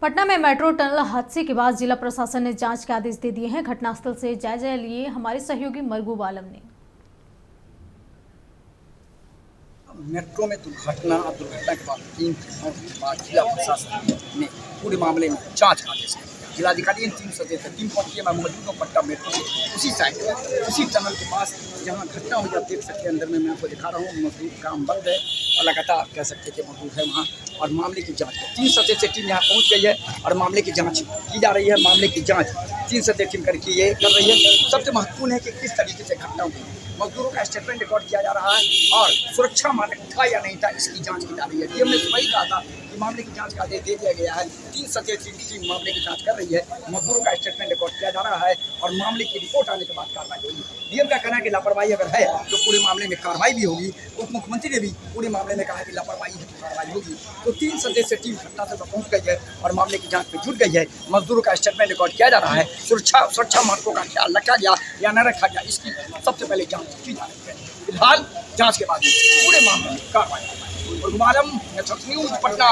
पटना में metro tunnel हादसे के बाद जिला प्रशासन ने जांच के आदेश दे दिए हैं। घटनास्थल से जायजा लिए हमारे सहयोगी मरगूब आलम ने। मेट्रो में दुर्घटना के बाद 3 दिनों के बाद जिला प्रशासन ने पूरे मामले में जांच का आदेश दिया। जिलाधिकारी इन 3 सदस्य टीम पहुंची। मैं मौजूद हूँ पटना मेट्रो के उसी साइड उसी टनल के पास जहाँ घटना हुई। आप देख सकते हैं अंदर में मैं आपको दिखा रहा हूँ। मजदूर काम बंद है और लगातार कह सकते कि मौजूद है वहाँ और मामले की जाँच 3 सदस्य टीम यहाँ पहुँच गई है और मामले की जाँच की जा रही है। मामले की जाँच 3 सदस्य टीम करके ये कर रही है। सबसे महत्वपूर्ण है कि किस तरीके से घटना हुई, मजदूरों का स्टेटमेंट रिकॉर्ड किया जा रहा है और सुरक्षा मानक था या नहीं था इसकी जांच की जा रही है। डीएम ने वही कहा था कि मामले की जांच का आदेश दे दिया गया है। 3 सदस्यीय टीम मामले की जांच कर रही है। मजदूरों का स्टेटमेंट रिकॉर्ड किया जा रहा है और मामले की रिपोर्ट आने के बाद कार्रवाई होगी। डीएम का कहना है कि लापरवाही अगर है तो पूरे मामले में कार्रवाई भी होगी। उप मुख्यमंत्री ने भी पूरे मामले में कहा कि लापरवाही है तो कार्रवाई होगी। तो 3 सदस्यीय टीम घटनास्थल पर पहुंच गई है और मामले की जाँच में जुट गई है। मजदूरों का स्टेटमेंट रिकॉर्ड किया जा रहा है। सुरक्षा मानकों का ख्याल रखा गया या न रखा गया इसकी सबसे पहले जाँच की जा रही है। फिलहाल जांच के बाद पूरे मामले में कार्रवाई। मरगूब आलम, नेशनल न्यूज़, पटना।